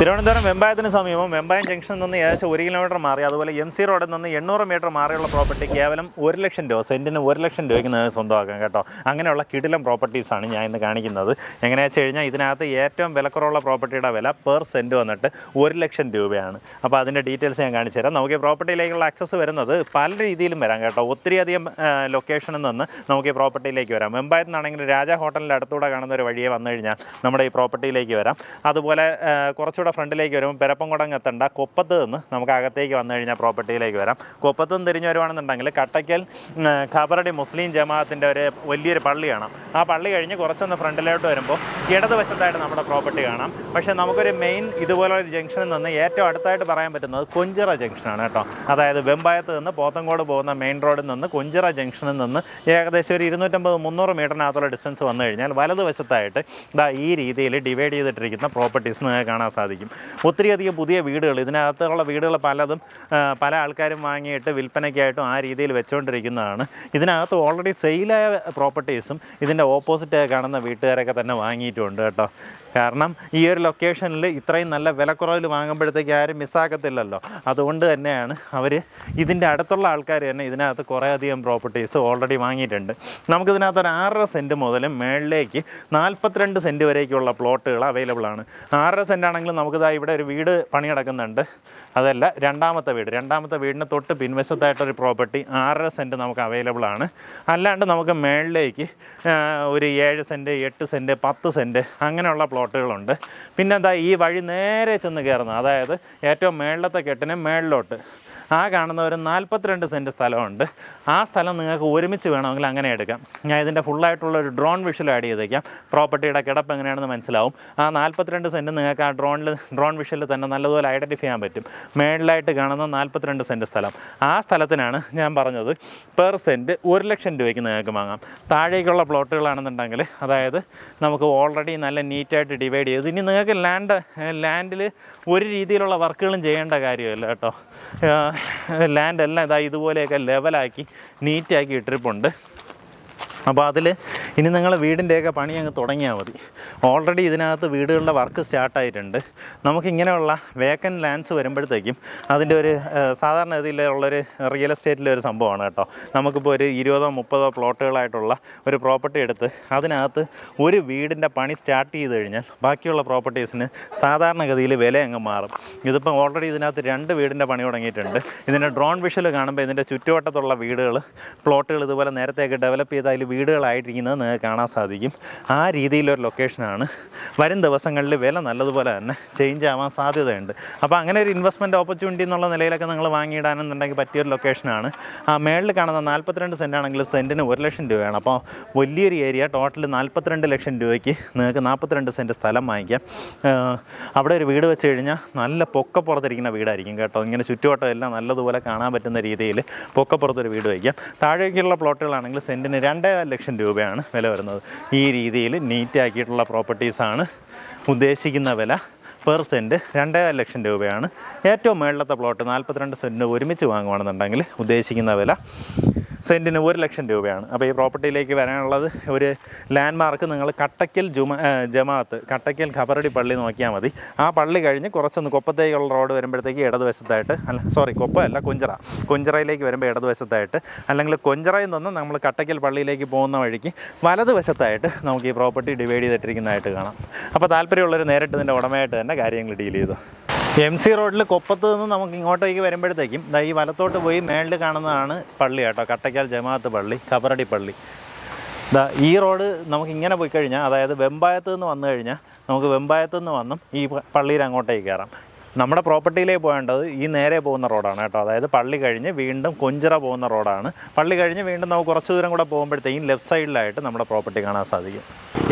തിരുവനന്തപുരം വെമ്പായത്തിന് സമീപം വെമ്പായം ജംഗ്ഷനിൽ നിന്ന് ഏകദേശം 1 കിലോമീറ്റർ മാറി, അതുപോലെ MC റോഡിൽ നിന്ന് 800 മീറ്റർ മാറിയുള്ള പ്രോപ്പർട്ടി കേവലം 1 ലക്ഷം രൂപ, സെൻറ്റിന് 1 ലക്ഷം രൂപയ്ക്ക് സ്വന്തമാക്കാം കേട്ടോ. അങ്ങനെയുള്ള കിടിലം പ്രോപ്പർട്ടീസാണ് ഞാൻ ഇന്ന് കാണിക്കുന്നത്. എങ്ങനെയാണെന്ന് വെച്ച് കഴിഞ്ഞാൽ ഇതിനകത്ത് ഏറ്റവും വിലക്കുറവുള്ള പ്രോപ്പർട്ടിയുടെ വില പെർ സെൻറ്റ് വന്നിട്ട് 1 ലക്ഷം രൂപയാണ്. അപ്പോൾ അതിൻ്റെ ഡീറ്റെയിൽസ് ഞാൻ കാണിച്ചു തരാം. നമുക്ക് ഈ പ്രോപ്പർട്ടിയിലേക്കുള്ള ആക്സസ് വരുന്നത് പല രീതിയിലും വരാം കേട്ടോ. ഒത്തിരിയധികം ലൊക്കേഷനിൽ നിന്ന് നമുക്ക് ഈ പ്രോപ്പർട്ടിയിലേക്ക് വരാം. വെമ്പായത്ത് നിന്നാണെങ്കിൽ രാജ ഹോട്ടലിൻ്റെ അടുത്തൂടെ കാണുന്ന ഒരു വഴിയെ വന്നു കഴിഞ്ഞാൽ നമ്മുടെ ഈ പ്രോപ്പർട്ടിയിലേക്ക് വരാം. അതുപോലെ കുറച്ചുകൂടെ ഫ്രണ്ടിലേക്ക് വരുമ്പോൾ പെരപ്പംകുടങ്ങ് എത്തണ്ട കൊപ്പത്ത് നിന്ന് നമുക്ക് അകത്തേക്ക് വന്നു കഴിഞ്ഞാൽ പ്രോപ്പർട്ടിയിലേക്ക് വരാം. കൊപ്പത്ത് നിന്ന് തിരിഞ്ഞു വരുവാണെന്നുണ്ടെങ്കിൽ കട്ടയ്ക്കൽ ഖബറടി മുസ്ലിം ജമാഅത്തിൻ്റെ ഒരു വലിയൊരു പള്ളി കാണാം. ആ പള്ളി കഴിഞ്ഞ് കുറച്ചൊന്ന് ഫ്രണ്ടിലോട്ട് വരുമ്പോൾ ഇടതുവശത്തായിട്ട് നമ്മുടെ പ്രോപ്പർട്ടി കാണാം. പക്ഷേ നമുക്കൊരു മെയിൻ ഇതുപോലൊരു ജംഗ്ഷനിൽ നിന്ന് ഏറ്റവും അടുത്തായിട്ട് പറയാൻ പറ്റുന്നത് കൊഞ്ചിറ ജംഗ്ഷനാണ് കേട്ടോ. അതായത് വെമ്പായത്ത് നിന്ന് പോത്തങ്കോട് പോകുന്ന മെയിൻ റോഡിൽ നിന്ന് കൊഞ്ചിറ ജംഗ്ഷനിൽ നിന്ന് ഏകദേശം ഒരു 250-300 മീറ്ററിനകത്തുള്ള ഡിസ്റ്റൻസ് വന്നു കഴിഞ്ഞാൽ വലതുവശത്തായിട്ട് ഈ രീതിയിൽ ഡിവൈഡ് ചെയ്തിട്ടിരിക്കുന്ന പ്രോപ്പർട്ടീസ് നിങ്ങൾക്ക് കാണാൻ സാധിക്കും. ഒത്തിരിയധികം പുതിയ വീടുകൾ, ഇതിനകത്തുള്ള വീടുകൾ പലതും പല ആൾക്കാരും വാങ്ങിയിട്ട് വിൽപ്പനയ്ക്കായിട്ടും ആ രീതിയിൽ വെച്ചുകൊണ്ടിരിക്കുന്നതാണ്. ഇതിനകത്ത് ഓൾറെഡി സെയിലായ പ്രോപ്പർട്ടീസും ഇതിൻ്റെ ഓപ്പോസിറ്റ് കാണുന്ന വീട്ടുകാരൊക്കെ തന്നെ വാങ്ങിയിട്ടുണ്ട് കേട്ടോ. കാരണം ഈ ഒരു ലൊക്കേഷനിൽ ഇത്രയും നല്ല വിലക്കുറവിൽ വാങ്ങുമ്പോഴത്തേക്ക് ആരും മിസ്സാക്കത്തില്ലല്ലോ. അതുകൊണ്ട് തന്നെയാണ് അവർ ഇതിൻ്റെ അടുത്തുള്ള ആൾക്കാർ തന്നെ ഇതിനകത്ത് കുറേയധികം പ്രോപ്പർട്ടീസ് ഓൾറെഡി വാങ്ങിയിട്ടുണ്ട്. നമുക്കിതിനകത്ത് ഒരു 6.5 സെൻറ്റ് മുതൽ മേളിലേക്ക് 42 സെൻറ്റ് വരേക്കുള്ള പ്ലോട്ടുകൾ അവൈലബിൾ ആണ്. 6.5 സെൻറ്റ് ആണെങ്കിലും നമുക്കിതാ ഇവിടെ ഒരു വീട് പണി കിടക്കുന്നുണ്ട്. അതല്ല, രണ്ടാമത്തെ വീടിന് തൊട്ട് പിൻവശത്തായിട്ടൊരു പ്രോപ്പർട്ടി 6.5 സെൻറ്റ് നമുക്ക് അവൈലബിൾ ആണ്. അല്ലാണ്ട് നമുക്ക് മേളിലേക്ക് ഒരു 7 സെൻറ്റ് 8 സെൻറ്റ് 10 സെൻറ്റ് അങ്ങനെയുള്ള പ്ലോട്ടുകളുണ്ട്. പിന്നെ എന്താ ഈ വഴി നേരെ ചെന്ന് കയറുന്നത്, അതായത് ഏറ്റവും മേളിലത്തെ കെട്ടിന് മേളിലോട്ട് ആ കാണുന്ന ഒരു 42 സെൻറ്റ് സ്ഥലമുണ്ട്. ആ സ്ഥലം നിങ്ങൾക്ക് ഒരുമിച്ച് വേണമെങ്കിൽ അങ്ങനെ എടുക്കാം. ഞാൻ ഇതിൻ്റെ ഫുള്ളായിട്ടുള്ളൊരു ഡ്രോൺ വിഷ്വൽ ആഡ് ചെയ്തേക്കാം. പ്രോപ്പർട്ടിയുടെ കിടപ്പ് എങ്ങനെയാണെന്ന് മനസ്സിലാവും. ആ 42 സെൻറ്റ് നിങ്ങൾക്ക് ആ ഡ്രോൺ വിഷ്വലിൽ തന്നെ നല്ലതുപോലെ ഐഡൻറ്റിഫൈ ചെയ്യാൻ പറ്റും. മേളിലായിട്ട് കാണുന്ന 42 സെൻറ്റ് സ്ഥലം, ആ സ്ഥലത്തിനാണ് ഞാൻ പറഞ്ഞത് പെർ സെൻറ്റ് 1 ലക്ഷം രൂപയ്ക്ക് നിങ്ങൾക്ക് വാങ്ങാം. താഴേക്കുള്ള പ്ലോട്ടുകളാണെന്നുണ്ടെങ്കിൽ, അതായത് നമുക്ക് ഓൾറെഡി നല്ല നീറ്റായിട്ട് ഡിവൈഡ് ചെയ്ത്, ഇനി നിങ്ങൾക്ക് ലാൻഡിൽ ഒരു രീതിയിലുള്ള വർക്കുകളും ചെയ്യേണ്ട കാര്യമില്ല കേട്ടോ. ലാൻഡെല്ലാം ഇതുപോലെയൊക്കെ ലെവലാക്കി നീറ്റാക്കി ഇട്ടിരിപ്പുണ്ട്. അപ്പോൾ അതിൽ ഇനി നിങ്ങൾ വീടിൻ്റെയൊക്കെ പണി അങ്ങ് തുടങ്ങിയാൽ മതി. ഓൾറെഡി ഇതിനകത്ത് വീടുകളുടെ വർക്ക് സ്റ്റാർട്ടായിട്ടുണ്ട്. നമുക്കിങ്ങനെയുള്ള വേക്കൻറ്റ് ലാൻഡ്സ് വരുമ്പോഴത്തേക്കും അതിൻ്റെ ഒരു സാധാരണ രീതിയിലുള്ളൊരു റിയൽ എസ്റ്റേറ്റിലെ ഒരു സംഭവമാണ് കേട്ടോ. നമുക്കിപ്പോൾ ഒരു 20-30 പ്ലോട്ടുകളായിട്ടുള്ള ഒരു പ്രോപ്പർട്ടി എടുത്ത് അതിനകത്ത് ഒരു വീടിൻ്റെ പണി സ്റ്റാർട്ട് ചെയ്ത് കഴിഞ്ഞാൽ ബാക്കിയുള്ള പ്രോപ്പർട്ടീസിന് സാധാരണഗതിയിൽ വില അങ്ങ് മാറും. ഇതിപ്പോൾ ഓൾറെഡി ഇതിനകത്ത് 2 വീടിൻ്റെ പണി തുടങ്ങിയിട്ടുണ്ട്. ഇതിൻ്റെ ഡ്രോൺ വിഷ്വൽ കാണുമ്പോൾ ഇതിൻ്റെ ചുറ്റുവട്ടത്തുള്ള വീടുകൾ, പ്ലോട്ടുകൾ ഇതുപോലെ നേരത്തെയൊക്കെ ഡെവലപ്പ് ചെയ്ത് അതിൽ വീടുകളായിട്ടിരിക്കുന്നത് നിങ്ങൾക്ക് കാണാൻ സാധിക്കും. ആ രീതിയിലൊരു ലൊക്കേഷനാണ്. വരും ദിവസങ്ങളിൽ വില നല്ലതുപോലെ തന്നെ ചേഞ്ച് ആവാൻ സാധ്യതയുണ്ട്. അപ്പോൾ അങ്ങനെ ഒരു ഇൻവെസ്റ്റ്മെൻറ്റ് ഓപ്പർച്യൂണിറ്റി എന്നുള്ള നിലയിലൊക്കെ നിങ്ങൾ വാങ്ങിയിടാനെന്നുണ്ടെങ്കിൽ പറ്റിയൊരു ലൊക്കേഷനാണ്. ആ മേളിൽ കാണുന്ന 42 സെൻറ്റ് ആണെങ്കിലും സെൻറ്റിന് 1 ലക്ഷം രൂപയാണ്. അപ്പോൾ വലിയൊരു ഏരിയ, ടോട്ടൽ 42 ലക്ഷം രൂപയ്ക്ക് നിങ്ങൾക്ക് 42 സെൻറ്റ് സ്ഥലം വാങ്ങിക്കാം. അവിടെ ഒരു വീട് വെച്ച് കഴിഞ്ഞാൽ നല്ല പൊക്കപ്പുറത്തിരിക്കുന്ന വീടായിരിക്കും കേട്ടോ. ഇങ്ങനെ ചുറ്റുവട്ടം എല്ലാം നല്ലതുപോലെ കാണാൻ പറ്റുന്ന രീതിയിൽ പൊക്കപ്പുറത്തൊരു വീട് വയ്ക്കാം. താഴേക്കുള്ള പ്ലോട്ടുകളാണെങ്കിൽ സെൻറ്റിന് 2.5 ലക്ഷം രൂപയാണ് വില വരുന്നത്. ഈ രീതിയിൽ നീറ്റാക്കിയിട്ടുള്ള പ്രോപ്പർട്ടീസാണ്. ഉദ്ദേശിക്കുന്ന വില പെർ സെൻറ്റ് 2.5 ലക്ഷം രൂപയാണ്. ഏറ്റവും മേളിലത്തെ പ്ലോട്ട് 42 സെൻറ്റിന് ഒരുമിച്ച് വാങ്ങുകയാണെന്നുണ്ടെങ്കിൽ ഉദ്ദേശിക്കുന്ന വില സെൻറ്റിന് 1 ലക്ഷം രൂപയാണ്. അപ്പോൾ ഈ പ്രോപ്പർട്ടിയിലേക്ക് വരാനുള്ളത് ഒരു ലാൻഡ് മാർക്ക്, നിങ്ങൾ കട്ടയ്ക്കൽ ജമാഅത്ത്, കട്ടയ്ക്കൽ ഖബറടി പള്ളി നോക്കിയാൽ മതി. ആ പള്ളി കഴിഞ്ഞ് കുറച്ചൊന്ന് കൊപ്പത്തേക്കുള്ള റോഡ് വരുമ്പോഴത്തേക്ക് ഇടതുവശത്തായിട്ട്, കൊപ്പമല്ല കൊഞ്ചിറയിലേക്ക് വരുമ്പോൾ ഇടതുവശത്തായിട്ട്, അല്ലെങ്കിൽ കൊഞ്ചിറയിൽ നിന്ന് നമ്മൾ കട്ടയ്ക്കൽ പള്ളിയിലേക്ക് പോകുന്ന വഴിക്ക് വലതുവശത്തായിട്ട് നമുക്ക് ഈ പ്രോപ്പർട്ടി ഡിവൈഡ് ചെയ്തിട്ടിരിക്കുന്നതായിട്ട് കാണാം. അപ്പോൾ താല്പര്യമുള്ളവർ നേരിട്ട് ഇതിൻ്റെ ഉടമയായിട്ട് തന്നെ കാര്യങ്ങൾ ഡീൽ ചെയ്തു. MC റോഡിൽ കൊപ്പത്ത് നിന്ന് നമുക്ക് ഇങ്ങോട്ടേക്ക് വരുമ്പോഴത്തേക്കും ഈ വലത്തോട്ട് പോയി മേളിൽ കാണുന്നതാണ് പള്ളി കേട്ടോ, കട്ടയ്ക്കൽ ജമാഅത്ത് പള്ളി, ഖബറടി പള്ളി. ഈ റോഡ് നമുക്കിങ്ങനെ പോയി കഴിഞ്ഞാൽ, അതായത് വെമ്പായത്ത് നിന്ന് വന്നു കഴിഞ്ഞാൽ നമുക്ക് വെമ്പായത്ത് നിന്ന് വന്നും ഈ പള്ളിയിൽ അങ്ങോട്ടേക്ക് കയറാം. നമ്മുടെ പ്രോപ്പർട്ടിയിലേക്ക് പോകേണ്ടത് ഈ നേരെ പോകുന്ന റോഡാണ് കേട്ടോ. അതായത് പള്ളി കഴിഞ്ഞ് വീണ്ടും കൊഞ്ചിറ പോകുന്ന റോഡാണ്. പള്ളി കഴിഞ്ഞ് വീണ്ടും നമുക്ക് കുറച്ച് ദൂരം കൂടെ പോകുമ്പോഴത്തേക്കും ലെഫ്റ്റ് സൈഡിലായിട്ട് നമ്മുടെ പ്രോപ്പർട്ടി കാണാൻ സാധിക്കും.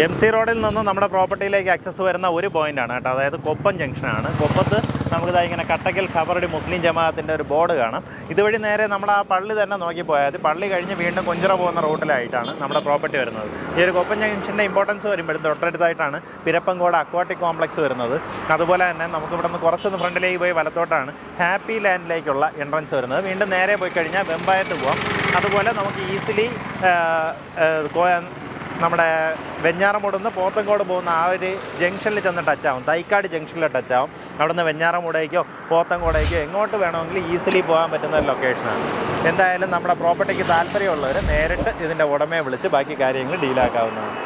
MC റോഡിൽ നിന്ന് നമ്മുടെ പ്രോപ്പർട്ടിയിലേക്ക് ആക്സസ് വരുന്ന ഒരു പോയിൻ്റാണ് കേട്ടോ. അതായത് കൊപ്പം ജംഗ്ഷനാണ്. കൊപ്പത്ത് നമുക്കിതാ ഇങ്ങനെ കട്ടയ്ക്കൽ ഖബറടി മുസ്ലിം ജമാഅത്തിൻ്റെ ഒരു ബോർഡ് കാണാം. ഇതുവഴി നേരെ നമ്മുടെ ആ പള്ളി തന്നെ നോക്കി പോയാൽ പള്ളി കഴിഞ്ഞ് വീണ്ടും കൊഞ്ചിറ പോകുന്ന റോഡിലായിട്ടാണ് നമ്മുടെ പ്രോപ്പർട്ടി വരുന്നത്. ഈ ഒരു കൊപ്പം ജംഗ്ഷൻ്റെ ഇമ്പോർട്ടൻസ് വരുമ്പോഴത്തെ തൊട്ടടുത്തായിട്ടാണ് പിരപ്പങ്കോട് അക്വാട്ടിക് കോംപ്ലക്സ് വരുന്നത്. അതുപോലെ തന്നെ നമുക്ക് ഇവിടെ നിന്ന് കുറച്ചൊന്ന് ഫ്രണ്ടിലേക്ക് പോയി വലത്തോട്ടാണ് ഹാപ്പി ലാൻഡിലേക്കുള്ള എൻട്രൻസ് വരുന്നത്. വീണ്ടും നേരെ പോയി കഴിഞ്ഞാൽ വെമ്പായത്ത് പോകാം. അതുപോലെ നമുക്ക് ഈസിലി നമ്മുടെ വെഞ്ഞാറമൂട് നിന്ന് പോത്തങ്കോട് പോകുന്ന ആ ഒരു ജംഗ്ഷനിൽ ചെന്ന് ടച്ചാവും, തൈക്കാട് ജംഗ്ഷനിൽ ടച്ചാവും. അവിടെ നിന്ന് വെഞ്ഞാറമൂടേക്കോ പോത്തങ്കോടേക്കോ എങ്ങോട്ട് വേണമെങ്കിലും ഈസിലി പോകാൻ പറ്റുന്ന ഒരു ലൊക്കേഷനാണ്. എന്തായാലും നമ്മുടെ പ്രോപ്പർട്ടിക്ക് താല്പര്യമുള്ളവർ നേരിട്ട് ഇതിൻ്റെ ഉടമയെ വിളിച്ച് ബാക്കി കാര്യങ്ങൾ ഡീലാക്കാവുന്നതാണ്.